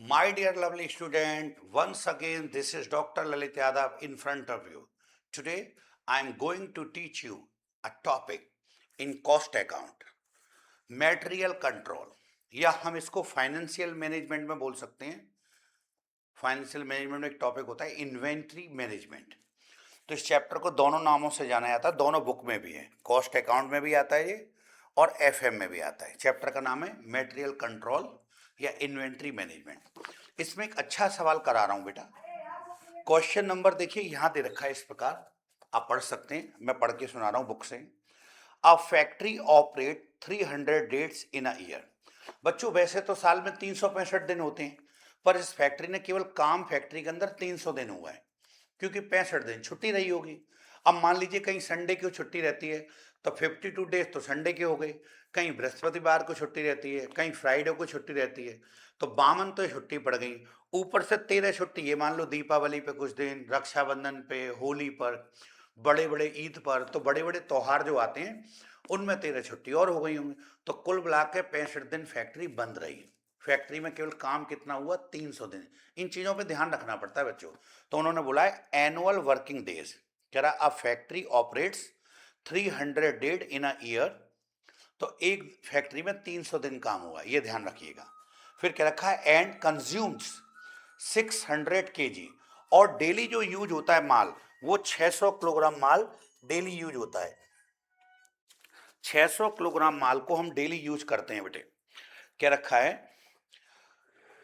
My dear lovely student, once again, this is Dr. Lalit Yadav in front of you. Today, I am going to teach you a topic in cost account, material control, या हम इसको financial management में बोल सकते हैं। Financial management में एक topic होता है इन्वेंट्री मैनेजमेंट। तो इस चैप्टर को दोनों नामों से जाना जाता है, दोनों बुक में भी है, कॉस्ट अकाउंट में भी आता है ये और एफएम में भी आता है। चैप्टर का नाम है मटेरियल कंट्रोल या इन्वेंट्री मैनेजमेंट। इसमें एक अच्छा सवाल करा रहा हूं बेटा। क्वेश्चन नंबर देखिए यहां दे रखा है इस प्रकार, आप पढ़ सकते हैं, मैं पढ़ के सुना रहा हूं बुक से। A factory operate 300 dates in a year. बच्चों वैसे तो साल में 365 दिन होते हैं, पर इस फैक्ट्री ने केवल काम फैक्ट्री के अंदर 300 दिन हुआ है, क्योंकि 65 दिन छुट्टी रही होगी। अब मान लीजिए कहीं संडे की छुट्टी रहती है, तो 52 डेज तो संडे के हो गए, कहीं बृहस्पतिवार को छुट्टी रहती है, कहीं फ्राइडे को छुट्टी रहती है, तो 52 तो छुट्टी पड़ गई। ऊपर से 13 छुट्टी, ये मान लो दीपावली पे कुछ दिन, रक्षाबंधन पे, होली पर, बड़े बड़े ईद पर, तो बड़े बड़े त्योहार जो आते हैं उनमें 13 छुट्टी और हो गई होंगी। तो कुल मिला के 65 दिन फैक्ट्री बंद रही। फैक्ट्री में केवल काम कितना हुआ? 300 दिन। इन चीज़ों पे ध्यान रखना पड़ता है बच्चों। तो उन्होंने बोला है एनुअल वर्किंग डेज, कह रहा a factory operates 300 dead in a year. तो एक फैक्ट्री में 300 दिन काम हुआ, ये ध्यान रखिएगा। फिर क्या रखा है? एंड कंज्यूम्स 600 केजी, और डेली जो यूज होता है माल, वो 600 किलोग्राम माल डेली यूज होता है। 600 किलोग्राम माल को हम डेली यूज करते हैं बेटे। क्या रखा है?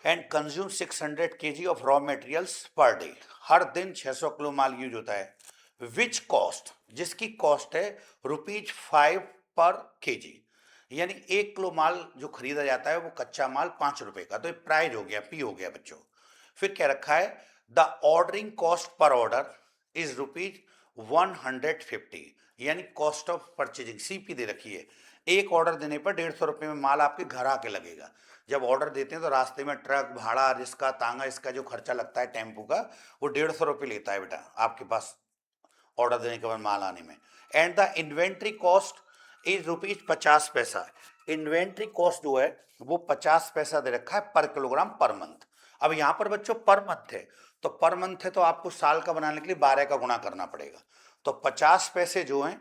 And consume 600 KG of raw materials per day. हर दिन 600 किलो माल यूज होता है। विच कॉस्ट, जिसकी कॉस्ट है ₹5 पर केजी, यानी 1 किलो माल जो खरीदा जाता है वो कच्चा माल 5 रुपए का, तो ये प्राइस हो गया, पी हो गया बच्चों। फिर क्या रखा है? The ordering cost per order is ₹150, यानी कॉस्ट ऑफ परचेजिंग, सीपी दे रखी है। एक ऑर्डर देने पर 150 में माल आपके घर आके लगेगा। जब ऑर्डर देते हैं तो रास्ते में ट्रक भाड़ा, जिसका तांगा, इसका जो खर्चा लगता है टेम्पू का, वो 150 लेता है बेटा आपके पास ऑर्डर देने के बाद माल आने में। And the inventory cost is ₹50। Inventory cost जो है वो 50 पैसा दे रखा है पर किलोग्राम पर मंथ। अब यहाँ पर बच्चों पर मंथ है, तो पर मंथ है तो आपको साल का बनाने के लिए 12 का गुणा करना पड़ेगा। तो 50 पैसे जो हैं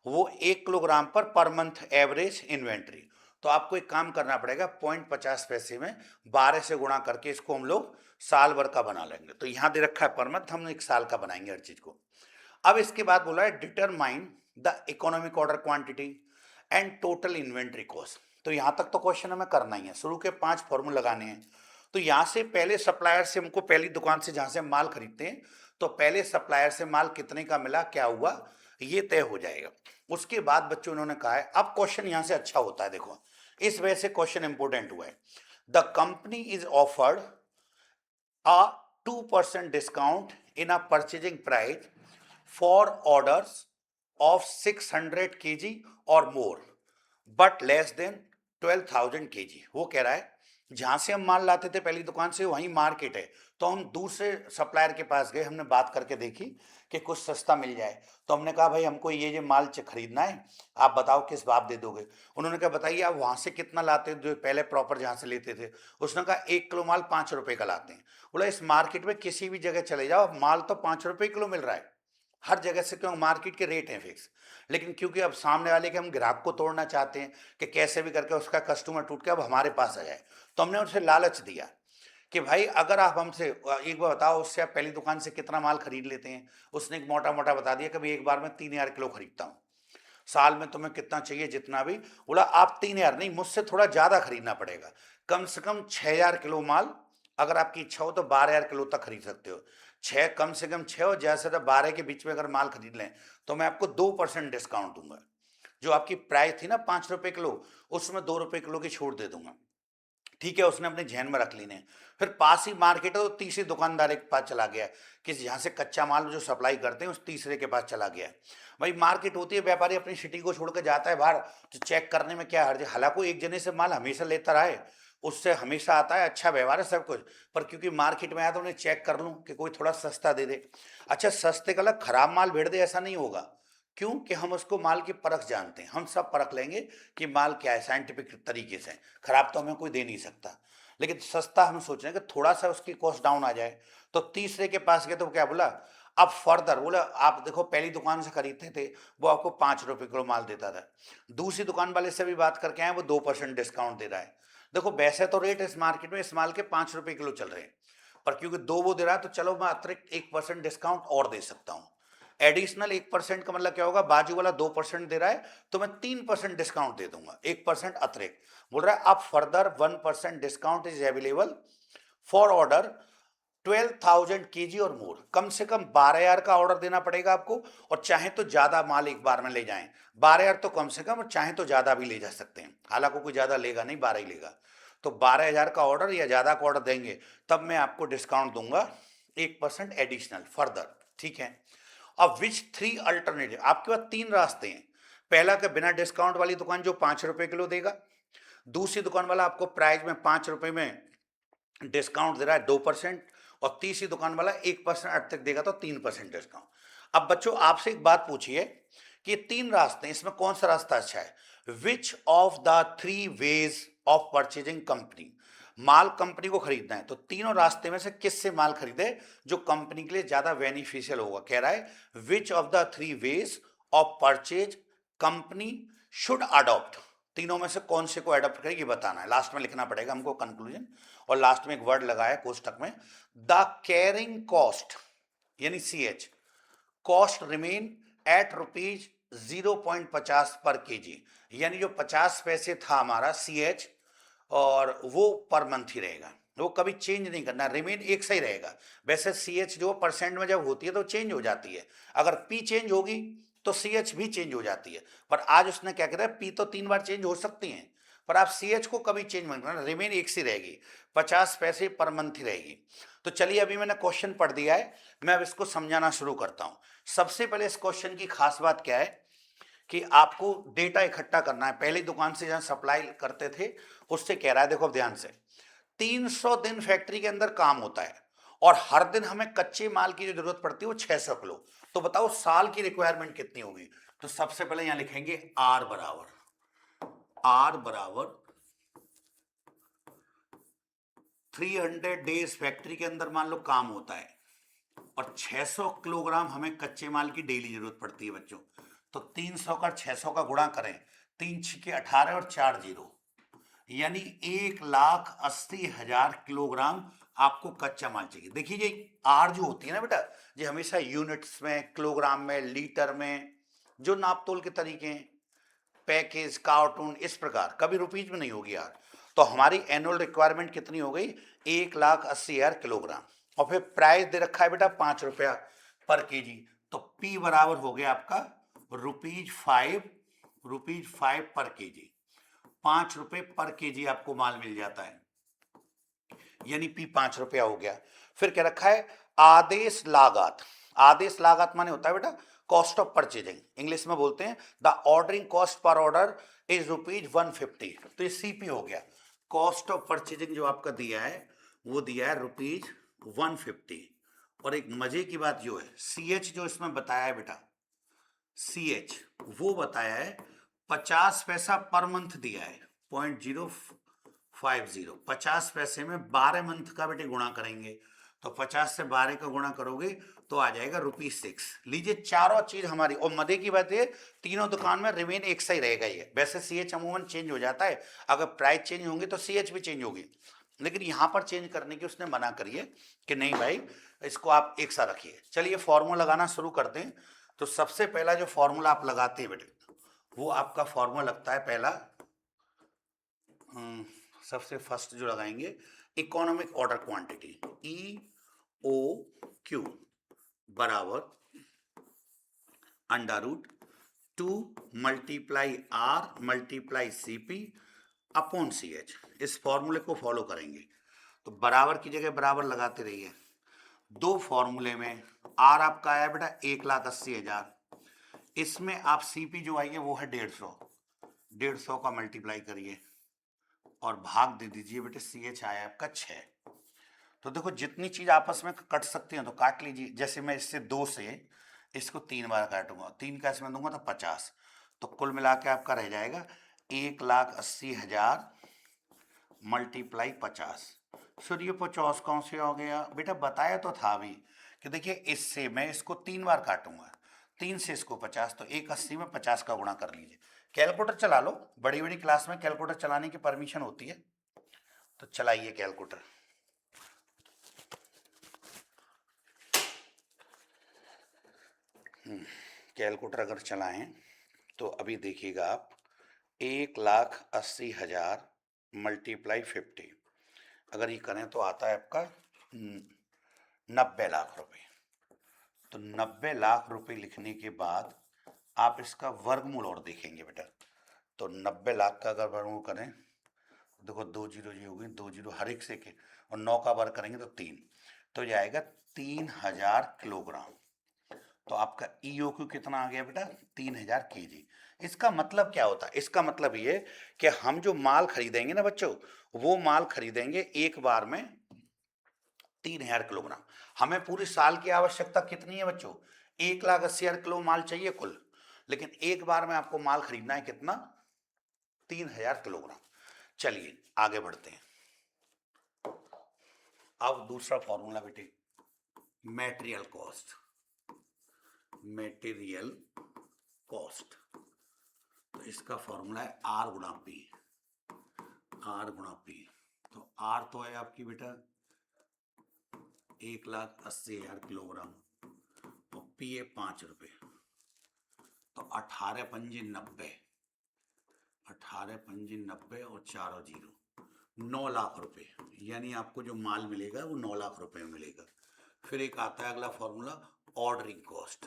वो 1 kilogram per month average inventory. तो आपको एक काम करना पड़ेगा, 0.50 पैसे में 12 से गुणा करके इसको हम लोग साल भर का बना लेंगे। तो यहाँ दे रखा है पर मंथ, हम एक साल का बनाएंगे हर चीज को। अब इसके बाद बोला है determine the economic order quantity and total inventory cost. तो यहां तक तो क्वेश्चन हमें करना ही है, शुरू के 5 फॉर्मूले लगाने हैं। तो यहां से पहले सप्लायर से हमको, पहली दुकान से जहां से हम माल खरीदते हैं, तो पहले सप्लायर से माल कितने का मिला, क्या हुआ, ये तय हो जाएगा। उसके बाद बच्चों उन्होंने कहा है, अब क्वेश्चन यहां से अच्छा होता है, देखो इस वजह से क्वेश्चन इंपोर्टेंट हुआ है। The company is offered a 2% discount in a purchasing price for orders of 600 kg or more but less than 12,000 kg। वो कह रहा है जहां से हम माल लाते थे पहली दुकान से वहीं मार्केट है, तो हम दूसरे सप्लायर के पास गए, हमने बात करके देखी कि कुछ सस्ता मिल जाए। तो हमने कहा भाई हमको ये माल खरीदना है, आप बताओ किस भाव दे दोगे। उन्होंने कहा बताइए आप वहां से कितना लाते जो पहले प्रॉपर जहां से लेते थे। उसने कहा 1 किलो माल 5 रुपए का लाते हैं। बोला इस मार्केट में किसी भी जगह चले जाओ, माल तो 5 रुपए किलो मिल रहा है हर जगह से, क्यों मार्केट के रेट हैं फिक्स। लेकिन क्योंकि अब सामने वाले के हम ग्राहक को तोड़ना चाहते हैं कि कैसे भी करके उसका कस्टमर टूट के अब हमारे पास आ जाए, तो हमने उसे लालच दिया कि भाई अगर आप हमसे एक बार बताओ उससे आप पहली दुकान से कितना माल खरीद लेते हैं। उसने एक मोटा मोटा बता दिया कि भाई एक बार में 3,000 किलो खरीदता हूँ, साल में तुम्हें कितना चाहिए जितना भी। बोला आप 3,000 नहीं, मुझसे थोड़ा ज्यादा खरीदना पड़ेगा, कम से कम 6,000 किलो माल, अगर आपकी इच्छा हो तो 12,000 किलो तक खरीद सकते हो। छः, कम से कम 6 और ज्यादा से ज्यादा 12 के बीच में अगर माल खरीद लें तो मैं आपको 2% डिस्काउंट दूंगा। जो आपकी प्राइस थी ना 5 रुपए किलो, उसमें 2 रुपए किलो की छूट दे दूंगा। ठीक है, उसने अपने जहन में रख ली ने। फिर पास ही मार्केट है तो तीसरी दुकानदार के पास चला गया, कि जहाँ से कच्चा माल जो सप्लाई करते हैं उस तीसरे के पास चला गया। भाई मार्केट होती है, व्यापारी अपनी सिटी को छोड़ कर जाता है बाहर, तो चेक करने में क्या हर्ज है। हालांकि एक जने से माल हमेशा लेता रहा है, उससे हमेशा आता है, अच्छा व्यवहार है सब कुछ, पर क्योंकि मार्केट में आया तो उन्हें चेक कर लूँ कि कोई थोड़ा सस्ता दे दे। अच्छा सस्ते का अलग खराब माल भेड़ दे ऐसा नहीं होगा, क्यों कि हम उसको माल की परख जानते हैं, हम सब परख लेंगे कि माल क्या है साइंटिफिक तरीके से, खराब तो हमें कोई दे नहीं सकता। लेकिन सस्ता हम सोच रहे हैं कि थोड़ा सा उसकी कॉस्ट डाउन आ जाए। तो तीसरे के पास गए तो क्या बोला, अब फर्दर बोला आप देखो पहली दुकान से खरीदते थे वो आपको 5 रुपए किलो माल देता था, दूसरी दुकान वाले से भी बात करके आए वो 2% डिस्काउंट दे रहा है। देखो वैसे तो रेट इस मार्केट में इस माल के 5 रुपए किलो चल रहे हैं, पर क्योंकि दो वो दे रहा है तो चलो मैं अतिरिक्त 1% डिस्काउंट और दे सकता हूँ। एडिशनल 1% का मतलब क्या होगा, बाजू वाला 2% दे रहा है तो मैं 3% डिस्काउंट दे दूंगा, 1% अतिरिक्त। बोल रहा है अब further 1% discount is available for order 12,000 KG और मोर। कम से कम 12,000 का ऑर्डर देना पड़ेगा आपको, और चाहे तो ज्यादा माल एक बार में ले जाएं। 12,000 तो कम से कम, और चाहे तो ज्यादा भी ले जा सकते हैं, हालांकि कोई ज्यादा लेगा नहीं, 12 ही लेगा। तो 12,000 का ऑर्डर या ज्यादा का ऑर्डर देंगे तब मैं आपको डिस्काउंट दूंगा 1% एडिशनल फर्दर, ठीक है। अब विच 3 अल्टरनेटिव, आपके पास 3 रास्ते हैं। पहला कि बिना डिस्काउंट वाली दुकान जो 5 रुपए किलो देगा, दूसरी दुकान वाला आपको प्राइस में 5 रुपए में डिस्काउंट दे रहा है 2%, और तीसरी दुकान वाला 1% अतिरिक्त देगा तो 3% डिस्काउंट। अब बच्चों आपसे एक बात पूछिए कि 3 रास्ते हैं, इसमें कौन सा रास्ता अच्छा है। Which of the 3 ways of purchasing company, mall company को खरीदना है तो तीनों रास्ते में से किससे माल खरीदे जो कंपनी के लिए ज्यादा बेनिफिशियल होगा। कह रहा है which of the 3 ways of purchase company should adopt, तीनों में से कौन से को अडॉप्ट करेगी बताना है। लास्ट में लिखना पड़ेगा हमको कंक्लूजन, और लास्ट में एक वर्ड लगाया कोष्टक में, द कैरिंग कॉस्ट यानी CH कॉस्ट रिमेन एट ₹0.50 पर केजी, यानी जो 50 पैसे था हमारा CH, और वो पर मंथ ही रहेगा, वो कभी चेंज नहीं करना, रिमेन एक सही रहेगा। वैसे CH जो परसेंट में जब होती है तो चेंज हो जाती है, अगर P चेंज होगी तो CH भी चेंज हो जाती है, पर आज उसने क्या करा, P तो 3 बार चेंज हो सकती है, पर आप CH को कभी चेंज मत करना, रिमेन एक सी रहेगी, 50 पैसे पर मंथ ही रहेगी। तो चलिए अभी मैंने क्वेश्चन पढ़ दिया है, मैं अब इसको समझाना शुरू करता हूं। सबसे पहले इस क्वेश्चन की खास बात क्या है कि आपको डेटा इकट्ठा करना है। पहली दुकान से जहां सप्लाई करते थे उससे कह रहा है, देखो ध्यान से, 300 दिन फैक्ट्री के अंदर काम होता है और हर दिन हमें कच्चे माल की जो जरूरत पड़ती है वो 600 किलो। तो बताओ साल की रिक्वायरमेंट कितनी होगी। तो सबसे पहले यहां लिखेंगे आर बराबर 300 डेज फैक्ट्री के अंदर मान लो काम होता है, और 600 किलोग्राम हमें कच्चे माल की डेली जरूरत पड़ती है बच्चों। तो 300 का 600 का गुणा करें, 3 छिके 18 और 4 जीरो, यानी 1,80,000 किलोग्राम आपको कच्चा माल चाहिए। देखिए ये आर जो होती है ना बेटा, ये हमेशा यूनिट्स में, किलोग्राम में, लीटर में, जो नाप तोल के तरीके हैं, पैकेज, कार्टून, इस प्रकार, कभी रुपीज में नहीं होगी यार। तो हमारी एनुअल रिक्वायरमेंट कितनी हो गई, 1,80,000 किलोग्राम। और फिर प्राइस दे रखा है बेटा 5 रुपया पर केजी, तो पी बराबर हो गया आपका ₹5 पर केजी, 5 रुपए पर केजी आपको माल मिल जाता है, यानी पी 5 रुपया हो गया। फिर क्या रखा है, आदेश लागत। आदेश लागत माने होता है बेटा कॉस्ट ऑफ परचेजिंग, इंग्लिश में बोलते हैं the ordering cost per order is ₹150। तो ये CP हो गया, कॉस्ट ऑफ परचेजिंग जो आपका दिया है वो दिया है ₹150। और एक मजे की बात जो है, CH जो इसमें बताया है बेटा, CH वो बताया है 50 पैसा पर मंथ दिया है, 0.050, 50 पैसे में 12 मंथ का बेटे गुणा करेंगे, तो 50 से 12 का गुणा करोगे तो आ जाएगा ₹6। लीजिए चारों चीज हमारी, और मजे की बात है तीनों दुकान में रिमेन एक सही रहेगा ही। वैसे CH अमूमन चेंज हो जाता है, अगर प्राइस चेंज होंगे तो CH भी चेंज होगी, लेकिन यहां पर चेंज करने की उसने मना करी है कि नहीं भाई इसको आप एक सा रखिए। चलिए फॉर्मूला लगाना शुरू करते हैं। तो सबसे पहला जो फॉर्मूला आप लगाते हैं बेटे, वो आपका फॉर्मूला लगता है पहला, सबसे फर्स्ट जो लगाएंगे, इकोनॉमिक ऑर्डर क्वांटिटी, EOQ बराबर √2 multiply R multiply CP upon CH। इस फॉर्मूले को फॉलो करेंगे, तो बराबर की जगह बराबर लगाते रहिए। दो फॉर्मूले में R आपका आया बेटा 1,80,000, इसमें आप CP जो आई है वो है 150 का मल्टीप्लाई करिए और भाग दे दीजिए बेटे, CH आया आपका 6। तो देखो जितनी चीज आपस में कट सकती हैं तो काट लीजिए, जैसे मैं इससे 2 से इसको 3 बार काटूंगा, 3 का इसमें दूंगा तो 50, तो कुल मिला के आपका रह जाएगा 1,80,000 मल्टीप्लाई 50। सर ये 50 कौन से हो गया बेटा, बताया तो था अभी कि देखिए इससे मैं इसको 3 बार काटूंगा, 3 से इसको 50, तो 1,80 में 50 का गुणा कर लीजिए। कैलकुलेटर चला लो, बड़ी बड़ी क्लास में कैलकुलेटर चलाने की परमिशन होती है, तो चलाइए कैलकुलेटर। कैलकुलेटर अगर चलाएं तो अभी देखिएगा आप, 1,80,000 मल्टीप्लाई 50, अगर ये करें तो आता है आपका 90 लाख रुपए। तो 90 लाख रुपए लिखने के बाद आप इसका वर्गमूल और देखेंगे बेटा, तो 90 लाख का अगर वर्गमूल करें, देखो 2 जीरो जी हो गई, 2 जीरो हर एक से के, और 9 का वर्ग करेंगे तो 3, तो जाएगा 3,000 किलोग्राम। तो आपका ईओक्यू कितना आ गया बेटा, 3,000 केजी। इसका मतलब क्या होता है, इसका मतलब ये कि हम जो माल खरीदेंगे ना बच्चों, वो माल खरीदेंगे एक बार में 3,000 किलोग्राम। हमें पूरे साल की आवश्यकता कितनी है बच्चों, 1,80,000 किलो माल चाहिए कुल, लेकिन एक बार में आपको माल खरीदना है कितना, 3,000 किलोग्राम। चलिए आगे बढ़ते हैं। अब दूसरा फॉर्मूला बेटे, मेटेरियल कॉस्ट। मेटेरियल कॉस्ट, तो इसका फॉर्मूला है आर गुणा पी। आर गुणा पी, तो आर तो है आपकी बेटा 1,80,000 किलोग्राम, और पी है 5 रुपये, तो 18 पंजी 90, 18 पंजी 90 और 4 जीरो, 9 लाख रुपए, यानी आपको जो माल मिलेगा वो 9 लाख रुपए में मिलेगा। फिर एक आता है अगला formula, ordering cost.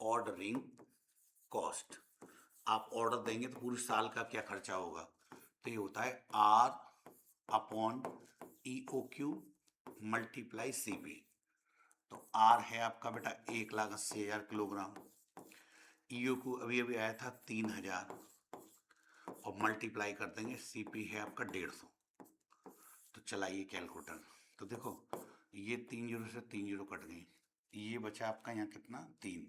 Ordering cost, आप ऑर्डर देंगे तो पूरे साल का क्या खर्चा होगा, तो ये होता है R upon EOQ multiply CP. तो आर है आपका बेटा 1,80,000 किलोग्राम, ईओक्यू अभी अभी आया था 3,000, और मल्टीप्लाई कर देंगे, सीपी है आपका 150। तो चलाइए कैलकुलेटर, तो देखो ये 3 जीरो से 3 जीरो कट गई, ये बचा आपका यहाँ कितना, 3,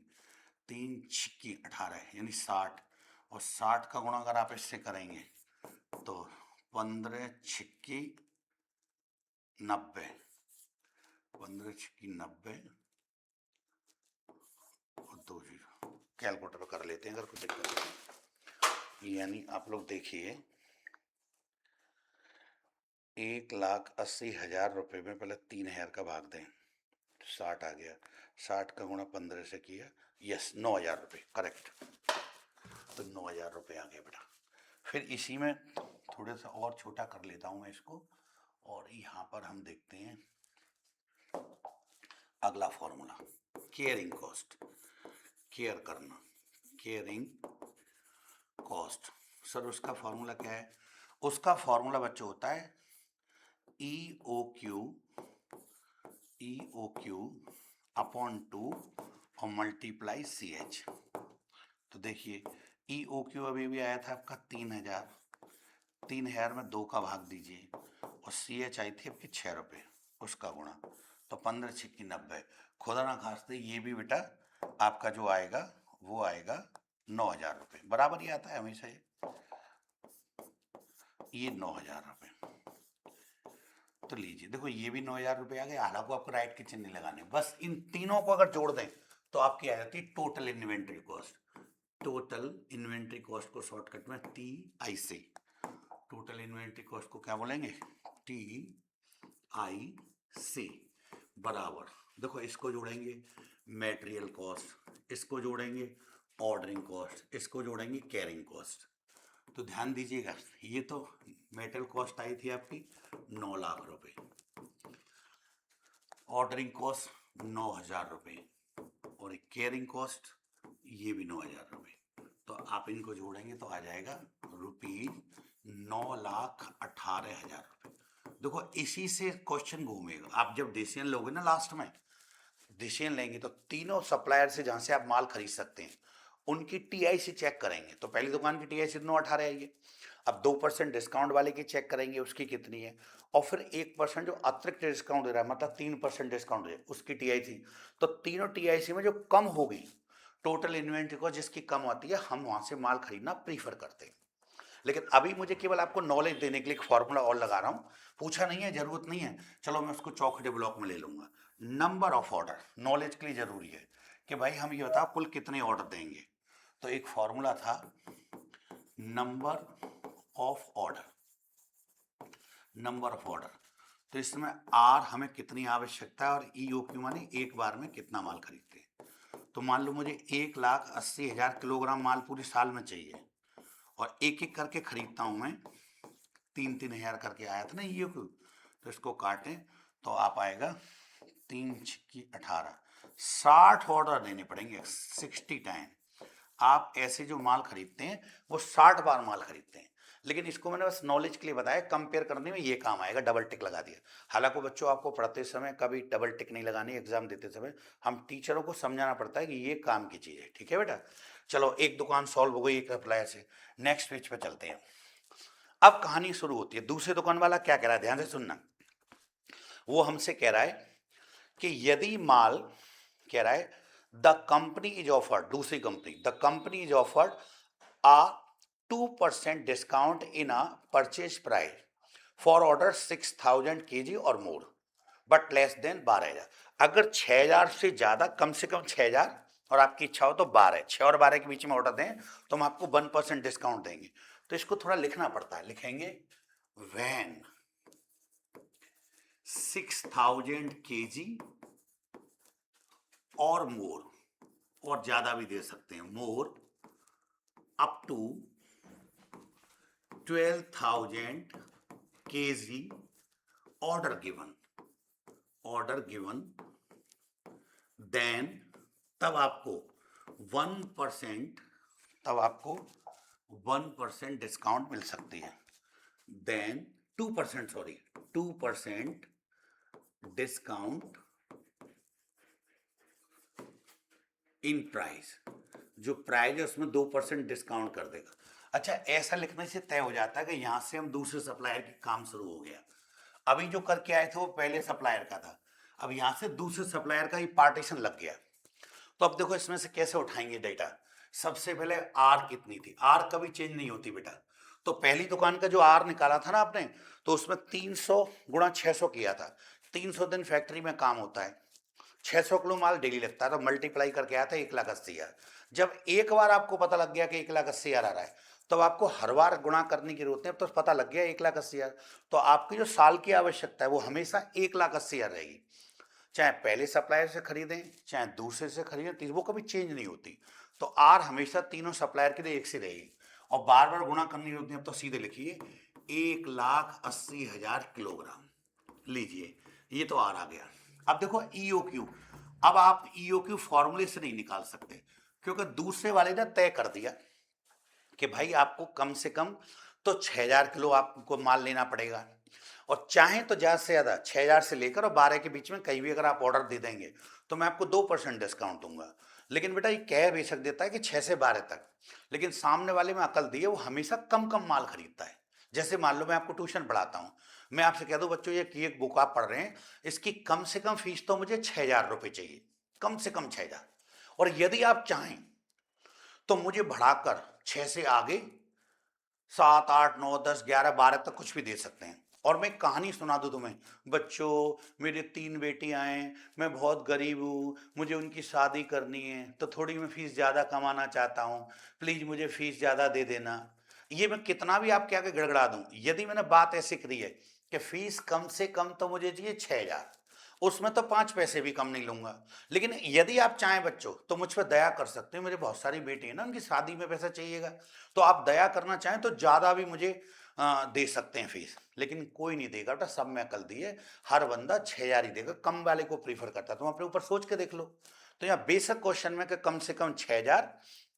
3 छिक्की 18 यानी 60, और 60 का गुणा अगर आप इससे करेंगे तो 15 छिक्की 90, 15 छिक्की 90 और 2 जीरो, कैलकुलेटर पर कर लेते हैं अगर कुछ दिक्कत है। यानी आप लोग देखिए 1,80,000 रुपये में पहले 3,000 का भाग दें, 60 आ गया, 60 का गुणा 15 से किया, यस 9,000 रुपये करेक्ट, तो 9,000 रुपये आ गया बेटा। फिर इसी में थोड़ा सा और छोटा कर लेता हूँ मैं इसको, और यहाँ पर हम देखते हैं अगला फॉर्मूला, केयरिंग कॉस्ट। केयर करना, केयरिंग कॉस्ट। सर उसका फॉर्मूला क्या है, उसका फॉर्मूला बच्चों होता है ई ओ क्यू अपॉन 2 और मल्टीप्लाई सी एच। तो देखिए ई ओ क्यू अभी भी आया था आपका 3,000, 3,000 में 2 का भाग दीजिए, और सी एच आई थी आपकी 6 रुपये, उसका गुणा, तो 15 छिक्की 90, खुदा ना खास्ते ये भी बेटा आपका जो आएगा वो आएगा 9,000 रुपये, बराबर ही आता है हमेशा ये 9,000 रुपये। तो लीजिए देखो ये भी 9,000 रुपये आ गए, हालांकि आपको राइट के चिन्ह लगाने, बस इन तीनों को अगर जोड़ दें तो आपकी आ जाती है total inventory cost. Total inventory cost को शॉर्टकट में टी आई से, टोटल इन्वेंट्री कॉस्ट को क्या बोलेंगे, टी आई से बराबर, देखो इसको जोड़ेंगे मेटेरियल कॉस्ट, इसको जोड़ेंगे ऑर्डरिंग कॉस्ट, इसको जोड़ेंगे कैरिंग कॉस्ट। तो ध्यान दीजिएगा ये तो मेटेरियल कॉस्ट आई थी आपकी 9 लाख रुपए, ऑर्डरिंग कॉस्ट 9,000 रुपये, और एक केयरिंग कॉस्ट ये भी 9,000 रुपये, तो आप इनको जोड़ेंगे तो आ जाएगा ₹9,18,000 रुपये। देखो इसी से क्वेश्चन घूमेगा, आप जब डिसीजन लोगे ना लास्ट में, डिसीजन लेंगे तो तीनों सप्लायर से जहां से आप माल खरीद सकते हैं उनकी टीआई से चेक करेंगे, तो पहली दुकान की टीआई से 9,18 आई है, अब 2% डिस्काउंट वाले की चेक करेंगे उसकी कितनी है, और फिर 1% जो अतिरिक्त डिस्काउंट दे रहा है, मतलब 3% डिस्काउंट दे उसकी टीआईसी। तो तीनों टीआईसी में जो कम होगी टोटल इन्वेंट्री को, जिसकी कम आती है, हम वहां से माल खरीदना प्रीफर करते हैं। लेकिन अभी मुझे केवल आपको नॉलेज देने के लिए एक फॉर्मूला और लगा रहा हूँ, पूछा नहीं है, जरूरत नहीं है, चलो मैं उसको चौखटे ब्लॉक में ले लूंगा। नंबर ऑफ ऑर्डर नॉलेज के लिए जरूरी है कि भाई हम ये बताओ कुल कितने ऑर्डर देंगे। तो एक फॉर्मूला था number of order, number of order. तो इसमें आर हमें कितनी आवश्यकता है और ई ओ क्यू माने एक बार में कितना माल खरीदते हैं। तो मान लो मुझे 1,80,000 किलोग्राम माल पूरे साल में चाहिए, और एक एक करके खरीदता हूं मैं, 3-3 हजार करके आया था ना ई ओ क्यू। तो इसको काटें तो आप आएगा 3×6=18, 60 ऑर्डर देने पड़ेंगे, 60 टाइम। आप ऐसे जो माल खरीदते हैं वो 60 बार माल खरीदते हैं। लेकिन इसको मैंने बस नॉलेज के लिए बताया, कंपेयर करने में ये काम आएगा, डबल टिक लगा दिया। हालांकि बच्चों आपको पढ़ते समय कभी डबल टिक नहीं लगानी, एग्जाम देते समय हम टीचरों को समझाना पड़ता है कि ये काम की चीज है, ठीक है बेटा। चलो एक दुकान सॉल्व हो गई एक अप्लाई से, नेक्स्ट पेज पे चलते हैं। अब कहानी शुरू होती है। दूसरे दुकान वाला क्या कह रहा है, ध्यान से सुनना। वो हमसे कह रहा है कि यदि माल, कह रहा है द कंपनी इज ऑफर्ड, दूसरी company, the company is offered a 2% discount in a purchase price for order 6,000 kg और मोर बट लेस देन 12,000। अगर 6,000 से ज्यादा, कम से कम 6,000 और आपकी इच्छा हो तो 12, 6 और 12 के बीच में ऑर्डर दें तो हम आपको 1% डिस्काउंट देंगे। तो इसको थोड़ा लिखना पड़ता है, लिखेंगे वैन 6,000 kg और मोर, और ज्यादा भी दे सकते हैं, more up to 12,000 kg order given, then तब आपको 1%, तब आपको 1% डिस्काउंट मिल सकती है। Then 2%, sorry 2% discount in price, जो प्राइस है उसमें 2% डिस्काउंट कर देगा। अच्छा, ऐसा लिखने से तय हो जाता है कि यहां से हम दूसरे सप्लायर के काम शुरू हो गया। अभी जो करके आए थे वो पहले सप्लायर का था, अब यहां से दूसरे सप्लायर का ही पार्टीशन लग गया। तो अब देखो इसमें से कैसे उठाएंगे डेटा। सबसे पहले आर कितनी थी, आर कभी चेंज नहीं होती बेटा। तो पहली दुकान का जो आर निकाला था ना आपने, तो उसमें 300 गुणा 600 किया था। 300 दिन फैक्ट्री में काम होता है, 600 किलो माल डेली लगता है, तो मल्टीप्लाई करके आया था 1,80,000। जब एक बार आपको पता लग गया कि 1,80,000 आ रहा है, तब आपको हर बार गुणा करने की जरूरत नहीं, तो पता लग गया 1,80,000। तो आपकी जो साल की आवश्यकता है वो हमेशा 1,80,000 रहेगी, चाहे पहले सप्लायर से खरीदें चाहे दूसरे से खरीदें, वो कभी चेंज नहीं होती। तो आर हमेशा तीनों सप्लायर के लिए एक सी रहेगी, और बार बार गुणा करनी होती है। अब तो सीधे लिखिए 1,80,000 किलोग्राम, लीजिए ये तो आर आ गया। अब देखो ईओ क्यू, अब आप ईओ क्यू फॉर्मूले से नहीं निकाल सकते, क्योंकि दूसरे वाले ने तय कर दिया कि भाई आपको कम से कम तो 6,000 किलो आपको माल लेना पड़ेगा, और चाहे तो ज्यादा से ज्यादा 6,000 से लेकर और 12 के बीच में कहीं भी अगर आप ऑर्डर दे देंगे तो मैं आपको 2% डिस्काउंट दूंगा। लेकिन बेटा ये कह बेशक देता है कि 6 से 12 तक, लेकिन सामने वाले में अकल दी है, वो हमेशा कम कम माल खरीदता है। जैसे मान लो मैं आपको ट्यूशन पढ़ाता हूँ, मैं आपसे कह दूं बच्चों ये कि एक बुक आप पढ़ रहे हैं, इसकी कम से कम फीस तो मुझे 6,000 रुपये चाहिए, कम से कम 6,000, और यदि आप चाहें तो मुझे बढ़ाकर 6 से आगे 7, 8, 9, 10, 11, 12 तक कुछ भी दे सकते हैं। और मैं कहानी सुना दूं तुम्हें, बच्चों मेरे 3 बेटियां हैं, मैं बहुत गरीब हूँ, मुझे उनकी शादी करनी है, तो थोड़ी मैं फीस ज़्यादा कमाना चाहता हूँ, प्लीज़ मुझे फीस ज़्यादा दे देना। ये मैं कितना भी आपके आगे गड़गड़ा दूं, यदि मैंने बात ऐसी करी है कि फीस कम से कम तो मुझे चाहिए 6,000, उसमें तो 5 पैसे भी कम नहीं लूंगा। लेकिन यदि आप चाहें बच्चों तो मुझ पर दया कर सकते हो, मेरी बहुत सारी बेटी है ना, उनकी शादी में पैसा चाहिएगा, तो आप दया करना चाहें तो ज़्यादा भी मुझे दे सकते हैं फीस। लेकिन कोई नहीं देगा बेटा, सब मैं कल दिए, हर बंदा 6,000 ही देगा, कम वाले को प्रीफर करता है। तुम अपने ऊपर सोच के देख लो। तो यहाँ बेसिक क्वेश्चन में कि कम से कम 6,000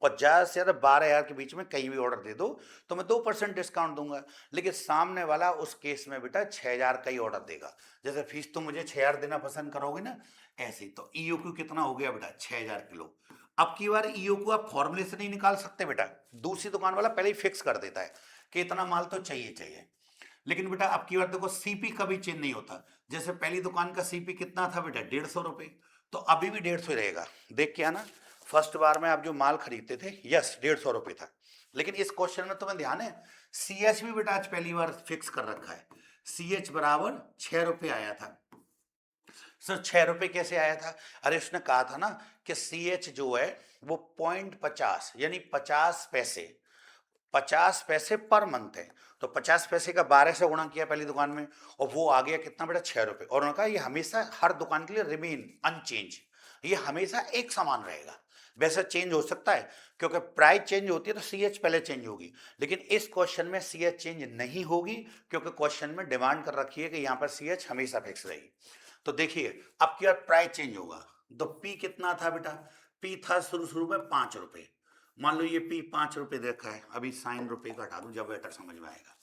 और ज़्यादा से ज़्यादा 12,000 के बीच में कहीं भी ऑर्डर दे दो तो मैं 2% डिस्काउंट दूंगा। लेकिन सामने वाला उस केस में बेटा 6,000 का ही ऑर्डर देगा। जैसे फीस तो मुझे 6,000 देना पसंद करोगे ना, ऐसे ही। तो ईओ क्यू कितना हो गया बेटा, 6,000 किलो। अब की बार ईओ क्यू आप फॉर्मूले से नहीं निकाल सकते बेटा, दूसरी दुकान वाला पहले ही फिक्स कर देता है कि इतना माल तो चाहिए चाहिए। लेकिन बेटा अब की बार देखो, सीपी कभी चेंज नहीं होता। जैसे पहली दुकान का सीपी कितना था बेटा, 150 रुपये, तो अभी भी 150 रहेगा। देख के आना, फर्स्ट बार में आप जो माल खरीदते थे, यस 150 रुपये था। लेकिन इस क्वेश्चन में तुम्हें ध्यान है, सी एच भी बेटा आज पहली बार फिक्स कर रखा है। सी एच बराबर 6 रुपये आया था। सर 6 रुपये कैसे आया था? अरे उसने कहा था ना कि सी एच जो है वो 0.50 यानी 50 पैसे, 50 पैसे पर मंथ है। तो 50 पैसे का 12 से गुणा किया पहली दुकान में, और वो आ गया कितना बेटा, 6 रुपये। और उन्होंने कहा ये हमेशा हर दुकान के लिए रिमेन अनचेंज, ये हमेशा एक समान रहेगा। वैसे चेंज हो सकता है क्योंकि प्राइस चेंज होती है तो सी एच पहले चेंज होगी, लेकिन इस क्वेश्चन में सी एच चेंज नहीं होगी क्योंकि क्वेश्चन में डिमांड कर रखी है कि यहाँ पर सी एच हमेशा फिक्स रहेगी। तो देखिए अब की बार प्राइस चेंज होगा। तो पी कितना था बेटा, पी था शुरू में 5 रुपये। मान लो ये पी 5 रुपये दे रखा है, अभी साइन रुपये का हटा दूं जब बेटर समझ में आएगा।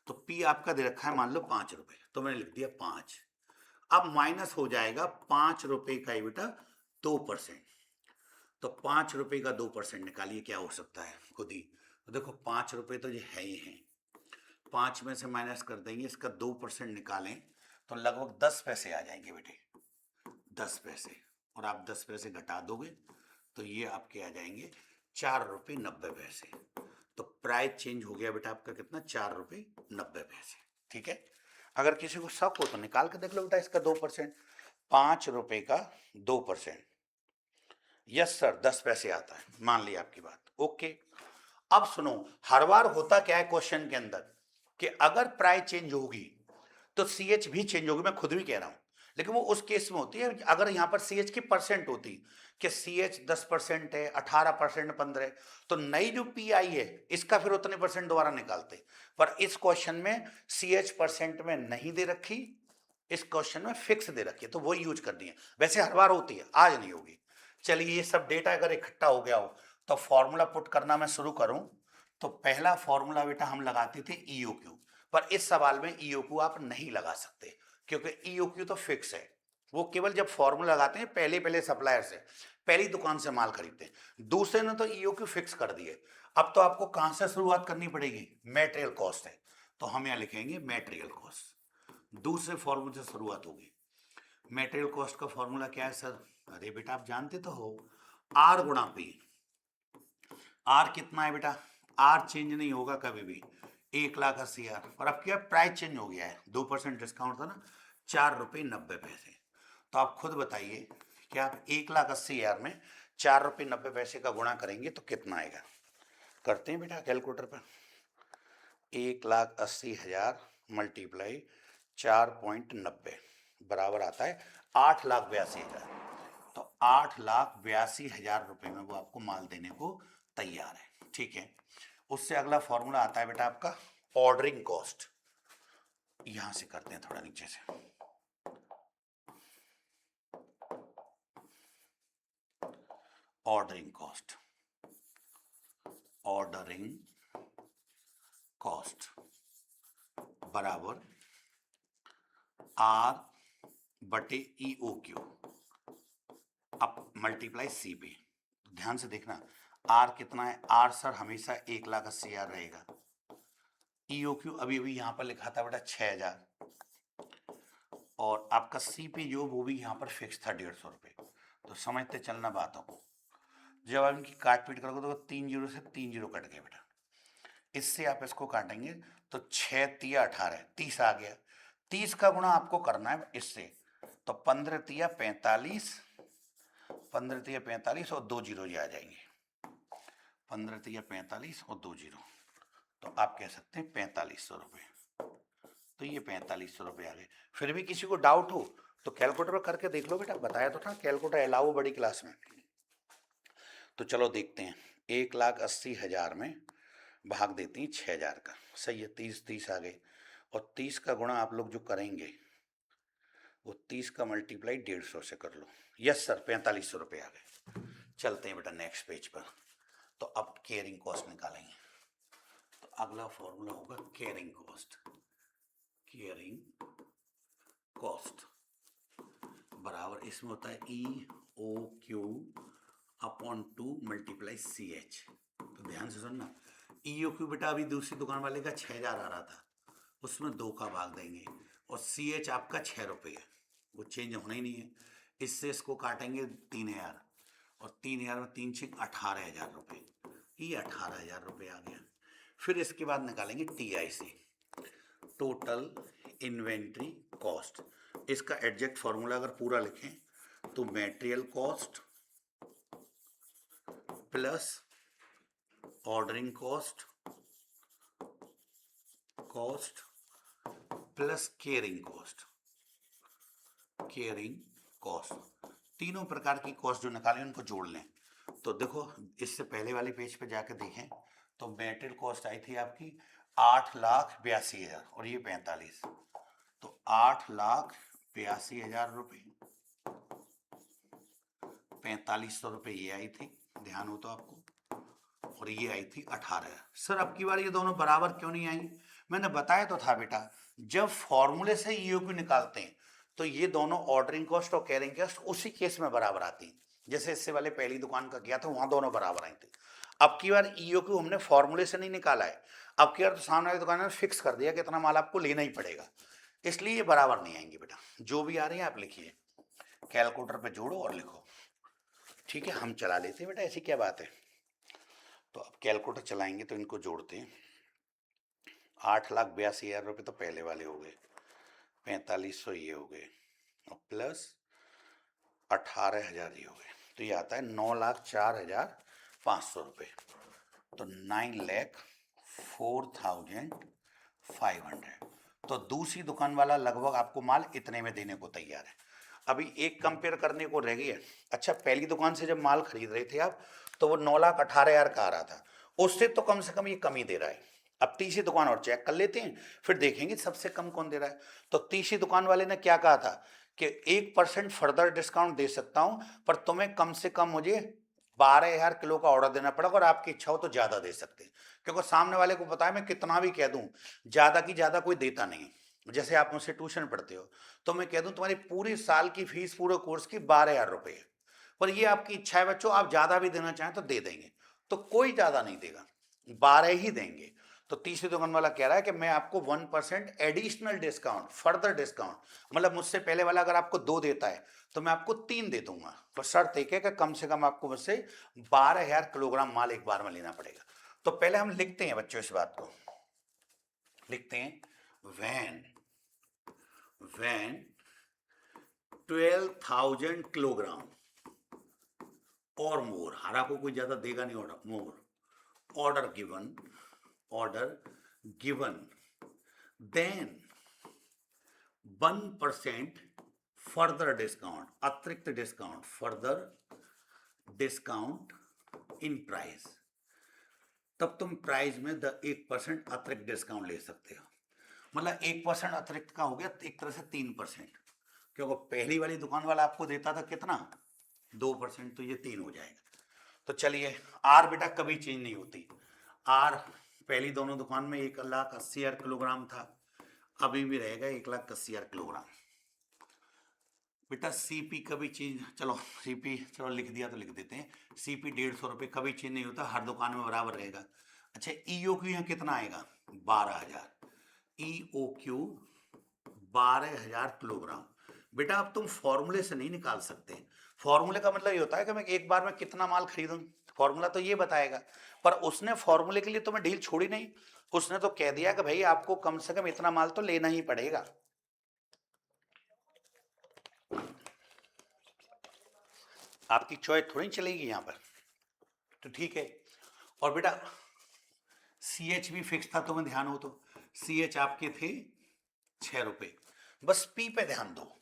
तो पी आपका दे रखा है मान लो 5 रुपये, तो मैंने लिख दिया 5। अब माइनस हो जाएगा 5 रुपये का ही बेटा 2%। तो 5 रुपये का 2% निकालिए, क्या हो सकता है खुद ही। तो देखो 5 रुपये तो ये है ही है, 5 में से माइनस कर देंगे, इसका 2% निकालें तो लगभग 10 पैसे आ जाएंगे बेटे, 10 पैसे। और आप 10 पैसे घटा दोगे तो ये आपके आ जाएंगे 4 रुपये 90 पैसे। तो प्राइस चेंज हो गया बेटा आपका कितना, 4 रुपये 90 पैसे। ठीक है, अगर किसी को शक हो तो निकाल के देख लो बेटा इसका 2%। 5 रुपये का 2%, यस सर 10 पैसे आता है, मान लिया आपकी बात, ओके। अब सुनो, हर बार होता क्या है क्वेश्चन के अंदर कि अगर प्राइस चेंज होगी तो सी एच भी चेंज होगी, मैं खुद भी कह रहा हूं। लेकिन वो उस केस में होती है अगर यहां पर सी एच की परसेंट होती कि सी एच 10% है, 18%, 15, तो नई जो पी आई है इसका फिर उतने परसेंट दोबारा निकालते। पर इस क्वेश्चन में सी एच परसेंट में नहीं दे रखी, इस क्वेश्चन में फिक्स दे रखी है, तो वो यूज कर दिए। वैसे हर बार होती है, आज नहीं होगी। चलिए ये सब डेटा अगर इकट्ठा हो गया हो तो फॉर्मूला पुट करना मैं शुरू करूं। तो पहला फॉर्मूला बेटा हम लगाते थे ईओ क्यू, पर इस सवाल में ईओ क्यू आप नहीं लगा सकते क्योंकि ईओ क्यू तो फिक्स है। वो केवल जब फॉर्मूला लगाते हैं पहले पहले सप्लायर से, पहली दुकान से माल खरीदते हैं। दूसरे ने तो ईओ क्यू फिक्स कर दिए। अब तो आपको कहां से शुरुआत करनी पड़ेगी, मेटेरियल कॉस्ट है, तो हम यहां लिखेंगे मेटेरियल कॉस्ट। दूसरे फॉर्मूले से शुरुआत होगी। मेटेरियल कॉस्ट का फॉर्मूला क्या है सर? अरे बेटा आप जानते तो हो, आर गुणा पी। आर कितना है बेटा, आर चेंज नहीं होगा कभी भी, 1,80,000। और अब क्या प्राइस चेंज हो गया है, 2% डिस्काउंट था ना, 4 रुपये 90 पैसे। तो आप खुद बताइए कि आप 1,80,000 में 4 रुपये 90 पैसे का गुणा करेंगे तो कितना आएगा। करते हैं बेटा कैलकुलेटर पर। 1,80,000 मल्टीप्लाई 4.90 बराबर आता है 8,82,000। तो 8,82,000 रुपये में वो आपको माल देने को तैयार है। ठीक है, उससे अगला फॉर्मूला आता है बेटा आपका ऑर्डरिंग कॉस्ट। यहां से करते हैं थोड़ा नीचे से, ऑर्डरिंग कॉस्ट, ऑर्डरिंग कॉस्ट बराबर आर बटे ई ओ क्यू, अब मल्टीप्लाई सी पे। ध्यान से देखना, आर कितना है, आर सर हमेशा 1,80,000 रहेगा। ईओ क्यू अभी अभी यहां पर लिखा था बेटा 6,000, और आपका सीपी जो वो भी यहाँ पर फिक्स था 150 रुपये। तो समझते चलना बातों को, जब आप इनकी काट पीट करोगे तो 3 जीरो से 3 जीरो कट गए बेटा। इससे आप इसको काटेंगे तो 6 तिया 18, 30 आ गया। 30 का गुणा आपको करना है इससे, तो 15 तिया 45, 15 तिया 45 और 2 जीरो ये आ जाएंगे, 15 तिया 45 और 2 जीरो, तो आप कह सकते हैं 4500 रुपये। तो ये 4500 रुपये आ गए। फिर भी किसी को डाउट हो तो कैलकुलेटर पर करके देख लो बेटा, बताया तो था कैलकुलेटर अलाउ बड़ी क्लास में। तो चलो देखते हैं, 1,80,000 में भाग देते हैं 6,000 का, सही है, 30 आ गए। और 30 का गुणा आप लोग जो करेंगे वो 30 का मल्टीप्लाई 150 से कर लो। यस सर 4500 रुपये आ गए। चलते हैं बेटा नेक्स्ट पेज पर। तो अब केयरिंग कॉस्ट निकालेंगे। तो अगला फॉर्मूला होगा केयरिंग कॉस्ट, केयरिंग कॉस्ट बराबर इसमें होता है E O Q upon 2 multiply C H. तो ध्यान से सुनना, EOQ बेटा अभी दूसरी दुकान वाले का 6,000 आ रहा था, उसमें 2 का भाग देंगे, और CH आपका 6 रुपये है, वो चेंज होना ही नहीं है। इससे इसको काटेंगे 3,000, और 3,000 में 3 6 18,000 रुपये, ये 18,000 रुपये आ गया। फिर इसके बाद निकालेंगे TIC, टोटल इन्वेंट्री कॉस्ट। इसका एग्जैक्ट फॉर्मूला अगर पूरा लिखें तो material cost plus ordering cost plus caring cost, तीनों प्रकार की कॉस्ट जो निकालें उनको जोड़ लें। तो देखो इससे पहले वाले पेज पे जाकर देखें तो मटेरियल कॉस्ट आई थी आपकी 8,82,000 और ये 45, तो 8,82,000 रुपये, 4,500 रुपये ये आई थी, ध्यान हो तो आपको, और ये आई थी 18। सर अब की बार ये दोनों बराबर क्यों नहीं आई? मैंने बताया तो था बेटा, जब फॉर्मूले से EOQ निकालते हैं तो ये दोनों ऑर्डरिंग कॉस्ट और कैरिंग कॉस्ट उसी केस में बराबर आती हैं। जैसे इससे वाले पहली दुकान का किया था, वहां दोनों बराबर आई थी। अब की बार EOQ हमने फॉर्मूले से नहीं निकाला है, अब की बार तो सामने वाली दुकान में फिक्स कर दिया कि इतना माल आपको लेना ही पड़ेगा, इसलिए ये बराबर नहीं आएंगे बेटा। जो भी आ रही है आप लिखिए, कैलकुलेटर पे जोड़ो और लिखो, ठीक है। हम चला लेते हैं बेटा, ऐसी क्या बात है। तो अब कैलकुलेटर चलाएंगे तो इनको जोड़ते हैं। 8,82,000 रुपये तो पहले वाले हो गए, 4,500 ये हो गए, और प्लस 18,000 ये हो गए, तो ये आता है 9,04,500 रुपये, तो 9,04,500। तो दूसरी दुकान वाला लगभग आपको माल इतने में देने को तैयार है। अभी एक कंपेयर करने को रह गई है। अच्छा, पहली दुकान से जब माल खरीद रहे थे आप तो वो 9,18,000 का आ रहा था, उससे तो कम से कम ये कम ही दे रहा है। अब तीसरी दुकान और चेक कर लेते हैं, फिर देखेंगे सबसे कम कौन दे रहा है। तो तीसरी दुकान वाले ने क्या कहा था कि 1% फर्दर डिस्काउंट दे सकता हूं, पर तुम्हें कम से कम मुझे 12,000 किलो का ऑर्डर देना पड़ेगा, और आपकी इच्छा हो तो ज्यादा दे सकते हैं, क्योंकि सामने वाले को पता है मैं कितना भी कह दूं ज्यादा की ज्यादा कोई देता नहीं। जैसे आप मुझसे ट्यूशन पढ़ते हो तो मैं कह दूं तुम्हारी पूरी साल की फीस पूरे कोर्स की 12,000 रुपये है, पर ये आपकी इच्छा है बच्चों, आप ज्यादा भी देना चाहें तो दे देंगे, तो कोई ज्यादा नहीं देगा, 12 ही देंगे। तो तीसरी दुकान वाला कह रहा है कि मैं आपको 1% एडिशनल डिस्काउंट, फर्दर डिस्काउंट, मतलब मुझसे पहले वाला अगर आपको 2 देता है तो मैं आपको 3 दे दूंगा, पर शर्त एक है कि कम से कम आपको मुझसे 12,000 किलोग्राम माल एक बार में लेना पड़ेगा। तो पहले हम लिखते हैं बच्चों इस बात को, लिखते हैं when 12,000 किलोग्राम और मोर, हरा को कोई ज्यादा देगा नहीं, order more, order given than 1% further discount, अतिरिक्त discount, further discount in price, तब तुम प्राइस में 1% अतिरिक्त डिस्काउंट ले सकते हो। मतलब 1% अतिरिक्त का हो गया एक तरह से 3%, क्योंकि पहली वाली दुकान वाला आपको देता था कितना 2%, तो ये 3 हो जाएगा। तो चलिए, आर बेटा कभी चेंज नहीं होती, आर पहली दोनों दुकान में 1,80,000 किलोग्राम था, अभी भी रहेगा 1,80,000 किलोग्राम। बेटा CP कभी चेंज, चलो CP चलो लिख दिया तो लिख देते हैं, CP 150 रुपये कभी चेंज नहीं होता, हर दुकान में बराबर रहेगा। अच्छा, EOQ यहाँ कितना आएगा 12,000, EOQ 12,000 किलोग्राम। बेटा अब तुम फॉर्मूले से नहीं निकाल सकते, फॉर्मूले का मतलब ये होता है कि मैं एक बार में कितना माल खरीदूं, फॉर्मूला तो ये बताएगा, पर उसने फॉर्मूले के लिए तुम्हें डील छोड़ी नहीं, उसने तो कह दिया कि भाई आपको कम से कम इतना माल तो लेना ही पड़ेगा। आपकी चॉइस थोड़ी चलेगी यहाँ पर, तो ठीक है। और बेटा CH भी फिक्स था, तुम्हें ध्यान हो तो CH आपके थे 6 रुपये, बस P पे ध्यान दो,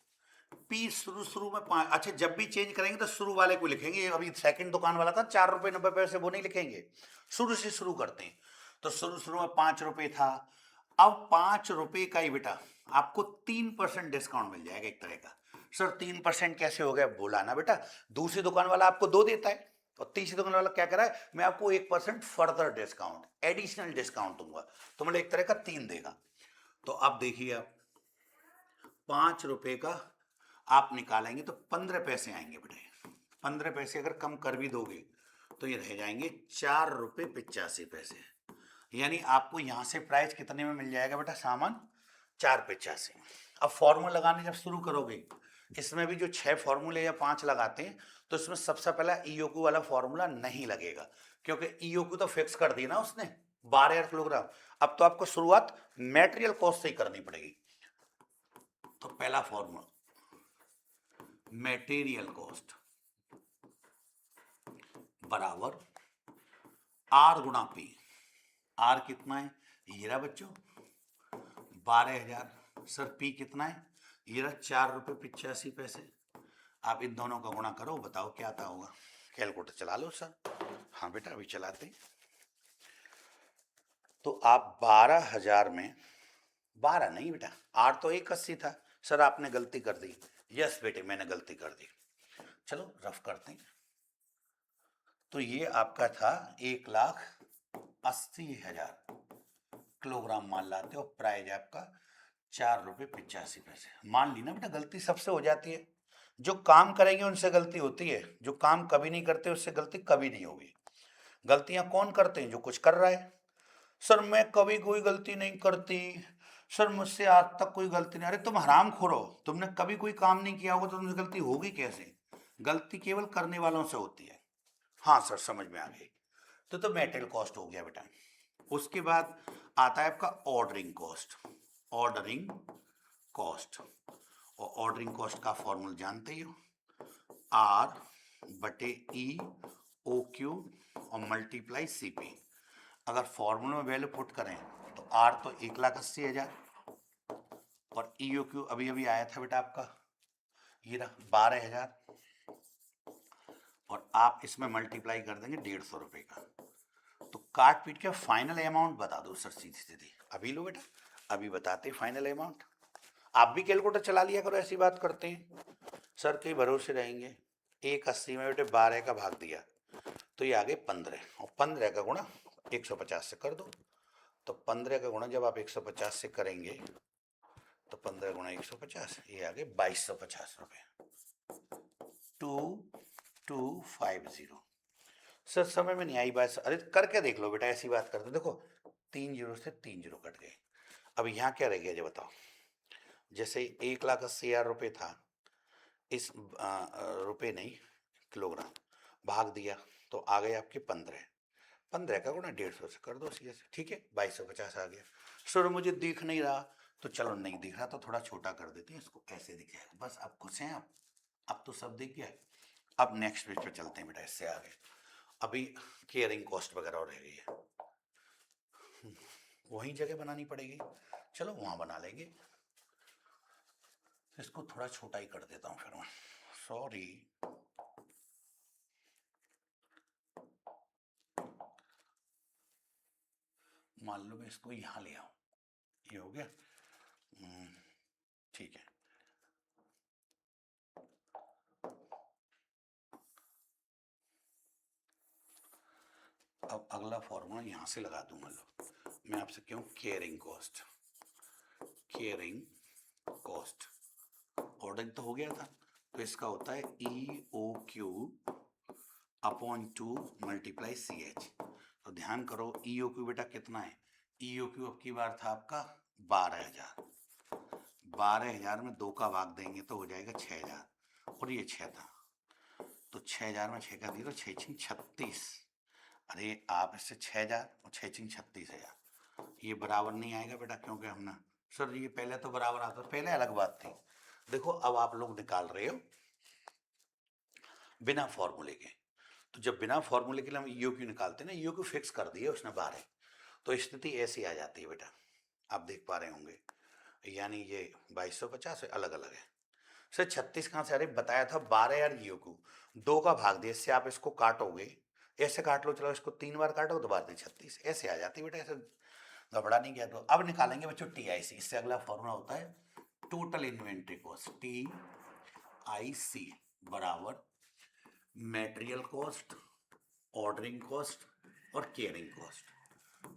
P शुरू में 5, अच्छा जब भी चेंज करेंगे तो शुरू वाले को लिखेंगे, अभी सेकंड दुकान वाला था 4 रुपये 90 पैसे, वो नहीं लिखेंगे, शुरू से शुरू करते हैं। तो शुरू में 5 रुपये था, अब 5 रुपये का ही बेटा आपको 3% डिस्काउंट मिल जाएगा एक तरह का। सर 3% कैसे हो गया, बोला ना बेटा, दूसरी दुकान वाला आपको 2 देता है और तीसरी दुकान वाला क्या कर रहा है, मैं आपको 1% फर्दर डिस्काउंट, एडिशनल डिस्काउंट दूंगा, तो मतलब एक तरह का 3 देगा। तो अब देखिए, आप 5 रुपये का आप निकालेंगे तो 15 पैसे आएंगे बेटे, 15 पैसे अगर कम कर भी दोगे तो ये रह जाएंगे 4 रुपये 85 पैसे। यानी आपको यहाँ से प्राइस कितने में मिल जाएगा बेटा, सामान 485। अब फॉर्मूला लगाने जब शुरू करोगे, इसमें भी जो 6 फॉर्मूले या 5 लगाते हैं, तो इसमें सबसे पहला ईओक्यू वाला फॉर्मूला नहीं लगेगा, क्योंकि ईओक्यू तो फिक्स कर दी ना उसने 12,000 किलोग्राम। अब तो आपको शुरुआत मेटेरियल कॉस्ट से ही करनी पड़ेगी। तो पहला फॉर्मूला मेटेरियल कॉस्ट बराबर आर गुणा पी। आर कितना है, ये रहा बच्चों 12,000। सर पी कितना है, ये रहा 4 रुपये 85 पैसे। आप इन दोनों का गुणा करो, बताओ क्या आता होगा। कैलकुलेटर चला लो सर। हाँ बेटा अभी चलाते हैं। तो आप 12,000 में 12 नहीं बेटा, आर तो 180 था। सर आपने गलती कर दी। यस बेटे मैंने गलती कर दी। चलो रफ करते हैं। तो ये आपका था 1,80,000 किलोग्राम माल लाते हो, प्राइस आपका 4 रुपये 85 पैसे। मान ली ना बेटा, गलती सबसे हो जाती है। जो काम करेंगे उनसे गलती होती है, जो काम कभी नहीं करते उससे गलती कभी नहीं होगी। गलतियां कौन करते हैं, जो कुछ कर रहा है। सर मैं कभी कोई गलती नहीं करती, सर मुझसे आज तक कोई गलती नहीं। अरे तुम हरामखोर हो, तुमने कभी कोई काम नहीं किया होगा तो तुमसे गलती होगी कैसे। गलती केवल करने वालों से होती है। हाँ सर समझ में आ गई। तो मेटेरियल कॉस्ट हो गया बेटा। उसके बाद आता है आपका ऑर्डरिंग कॉस्ट। ऑर्डरिंग कॉस्ट, और ऑर्डरिंग कॉस्ट का फॉर्मूला जानते ही हो, आर बटे ई ओ क्यू और मल्टीप्लाई सी पी। अगर फॉर्मूले में वैल्यू पुट करें तो आर तो 1,80,000 और ई ओ क्यू अभी अभी आया था बेटा आपका, ये रहा 12,000, और आप इसमें मल्टीप्लाई कर देंगे 150 रुपये का। तो काट पीट के फाइनल अमाउंट बता दो सर सीधी सीधी। अभी लो बेटा, अभी बताते फाइनल अमाउंट। आप भी कैलकुलेटर चला लिया करो, ऐसी बात करते हैं सर के भरोसे रहेंगे। 1,80 में बेटे 12 का भाग दिया तो ये आगे 15, और 15 का गुणा 150 से कर दो। तो 15 का गुणा जब आप 150 से करेंगे तो 15 गुणा 150, ये आगे 2,250 रुपये। 2250। सर समय में नहीं आई बात। अरे करके देख लो बेटा, ऐसी बात करते देखो 3 जीरो से 3 जीरो कट गए। अब यहाँ क्या रह गया जो बताओ। जैसे 1,80,000 रुपये था, इस रुपये नहीं किलोग्राम, भाग दिया तो आ गए आपके 15। 15 का गुणा 150 से कर दो सीधे से, ठीक है 2,250 आ गया। सर मुझे दिख नहीं रहा, तो चलो नहीं दिख रहा तो थोड़ा छोटा कर देते हैं इसको, ऐसे दिख जाएगा। बस अब खुश हैं आप, अब तो सब दिख गया। अब नेक्स्ट पेज पे चलते हैं बेटा, इससे आगे अभी केयरिंग कॉस्ट वगैरह रह गई है, वही जगह बनानी पड़ेगी। चलो वहाँ बना लेंगे। इसको थोड़ा छोटा ही कर देता हूँ फिर मैं, सॉरी। मान लो मैं इसको यहाँ ले आऊँ, ये हो गया। ठीक है। अब अगला फॉर्मूला यहाँ से लगा दूंगा। लो मैं आपसे क्यों, carrying cost. Carrying cost ordering तो हो गया था, तो इसका होता है E O Q upon 2 multiply C H. तो ध्यान करो ई ओ क्यू बेटा कितना है, ई ओ क्यू अब की बार था आपका 12,000। 12,000 में 2 का भाग देंगे तो हो जाएगा 6,000, और ये 6 था तो 6,000 में 6 का दिया तो 6 6 36। अरे आप इससे 6,000 और 6 6 36,000, ये बराबर नहीं आएगा बेटा, क्योंकि हमने सर ये पहले तो बराबर आता, पहले अलग बात थी। देखो अब आप लोग निकाल रहे हो बिना फॉर्मूले के, तो जब बिना फॉर्मूले के लिए हम ईओ क्यू निकालते हैं ना, ईओ क्यू फिक्स कर दिए उसने 12, तो स्थिति ऐसी आ जाती है बेटा, आप देख पा रहे होंगे। यानी ये 2,250 अलग अलग है। सर 36 कहाँ से, अरे बताया था 12 यार ईओ क्यू, 2 का भाग दिया, इससे आप इसको काटोगे, ऐसे काट लो, चलो इसको 3 बार काटो तो बाद में 36 ऐसे आ जाती है बेटा, ऐसे घबरा नहीं गया। तो अब निकालेंगे बच्चों टीआईसी। इससे अगला फॉर्मूला होता है total inventory cost, T I C बराबर मेटेरियल कॉस्ट, ऑर्डरिंग कॉस्ट और केयरिंग कॉस्ट।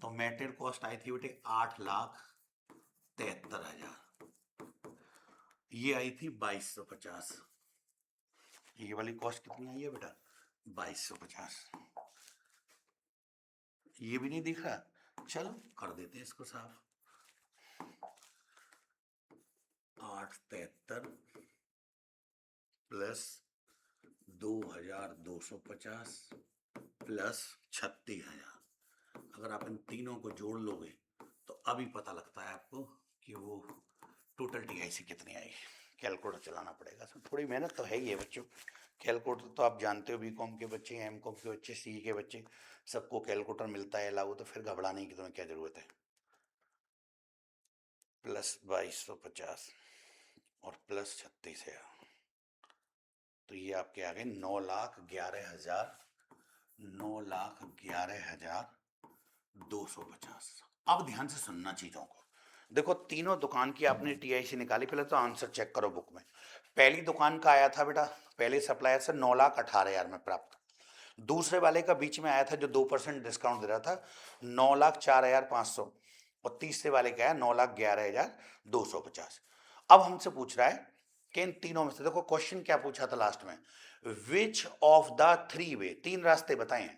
तो मेटेरियल कॉस्ट आई थी बेटे 8,73,000, ये आई थी 2,250। ये वाली कॉस्ट कितनी आई है बेटा 2,250। ये भी नहीं दिख रहा, चलो कर देते हैं इसको साफ। 873 प्लस 2250 प्लस 36,000। अगर आप इन तीनों को जोड़ लोगे तो अभी पता लगता है आपको कि वो टोटल टीआईसी कितनी आई। कैलकुलेटर चलाना पड़ेगा, सर थोड़ी मेहनत तो है ही है बच्चों। कैलकुलेटर तो आप जानते हो, बीकॉम के बच्चे, एमकॉम के बच्चे, सी के बच्चे, सबको कैलकुलेटर मिलता है लागू, तो फिर घबराने की तुम्हें क्या जरूरत है। प्लस 2250 और प्लस 36,000, तो ये आपके आ गए 9,11,000, 9,11,250। अब ध्यान से सुनना चीजों को। देखो तीनों दुकान की आपने टीआईसी निकाली, पहले तो आंसर चेक करो बुक में। पहली दुकान का आया था बेटा, पहले सप्लायर से 9,18,000 में प्राप्त। दूसरे वाले का बीच में आया था जो 2% डिस्काउंट दे रहा था, 9,04,500। और तीसरे वाले का आया 9,11,250। अब हमसे पूछ रहा है कि इन तीनों में से, देखो क्वेश्चन क्या पूछा था लास्ट में, which of the three way, तीन रास्ते बताएं,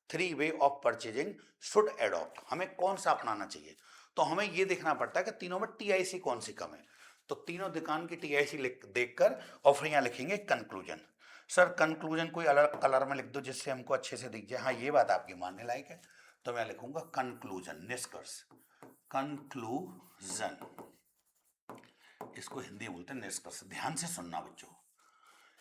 three way of purchasing should adopt, हमें कौन सा अपनाना चाहिए। तो हमें यह देखना पड़ता है कि तीनों में टीआईसी कौन सी कम है। तो तीनों दुकान की टीआईसी देखकर और फिर यहां लिखेंगे कंक्लूजन। सर कंक्लूजन कोई अलग कलर में लिख दो जिससे हमको अच्छे से दिख जाए। हाँ ये बात आपकी मानने लायक है, तो मैं लिखूंगा कंक्लूजन, निष्कर्ष, कंक्लूजन, इसको हिंदी में बोलते हैं निष्कर्ष। ध्यान से सुनना बच्चों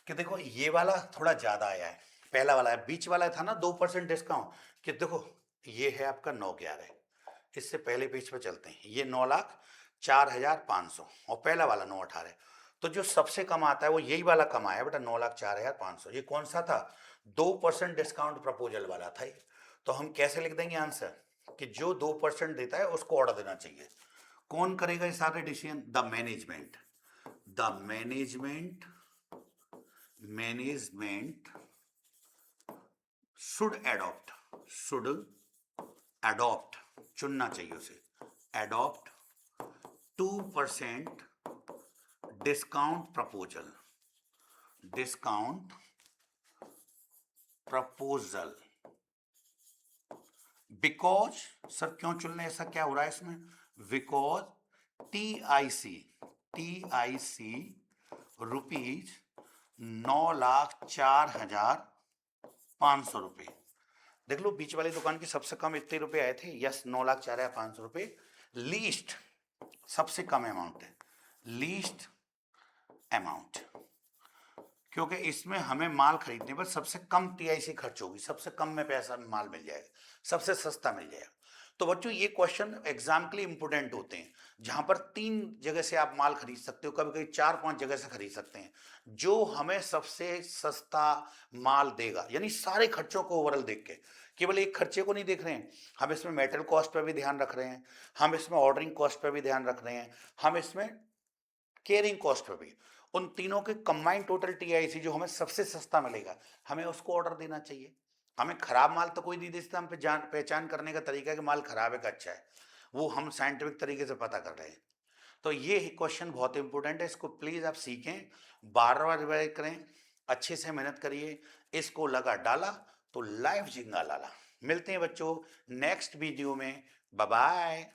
कि देखो ये वाला थोड़ा ज्यादा आया है, पहला वाला है, बीच वाला था ना 2% डिस्काउंट, कि देखो ये है आपका 9,11। इससे पहले पेज पे चलते हैं, ये 9,04,500 और पहला वाला 9,18। तो जो सबसे कम आता है वो यही वाला कम आया बेटा, 9,04,500। ये कौन सा था, 2% डिस्काउंट प्रपोजल वाला था ये। तो हम कैसे लिख देंगे आंसर, कि जो 2% देता है उसको ऑर्डर देना चाहिए। कौन करेगा ये सारे decision, the management, the management should adopt, चुनना चाहिए उसे, adopt 2% discount proposal, because, sir क्यों चुन रहे, ऐसा क्या हो रहा है इसमें, बिकॉज टीआईसी रुपीज 9,04,500 रुपए। देख लो बीच वाली दुकान की सबसे कम इतने रुपए आए थे, यस 9,04,500 रुपए लीस्ट, सबसे कम अमाउंट है, लीस्ट अमाउंट, क्योंकि इसमें हमें माल खरीदने पर सबसे कम टीआईसी खर्च होगी, सबसे कम में पैसा माल मिल जाएगा, सबसे सस्ता मिल जाएगा। तो बच्चों ये क्वेश्चन एग्जाम के लिए इंपोर्टेंट होते हैं, जहां पर 3 जगह से आप माल खरीद सकते हो, कभी कभी 4-5 जगह से खरीद सकते हैं, जो हमें सबसे सस्ता माल देगा, यानी सारे खर्चों को ओवरऑल देख के, केवल एक खर्चे को नहीं देख रहे हैं, हम इसमें मेटल कॉस्ट पर भी ध्यान रख रहे हैं, हम इसमें ऑर्डरिंग कॉस्ट पर भी ध्यान रख रहे हैं, हम इसमें केयरिंग कॉस्ट पर भी, उन तीनों के कंबाइंड टोटल टीआईसी जो हमें सबसे सस्ता मिलेगा, हमें उसको ऑर्डर देना चाहिए। हमें खराब माल तो कोई नहीं दे सकता, हम पहचान करने का तरीका है कि माल खराब है कि अच्छा है, वो हम साइंटिफिक तरीके से पता कर रहे हैं। तो ये क्वेश्चन बहुत इंपॉर्टेंट है, इसको प्लीज आप सीखें, बार बार रिवाइज करें, अच्छे से मेहनत करिए, इसको लगा डाला तो लाइफ जिंगा लाला। मिलते हैं बच्चों नेक्स्ट वीडियो में, बाय बाय।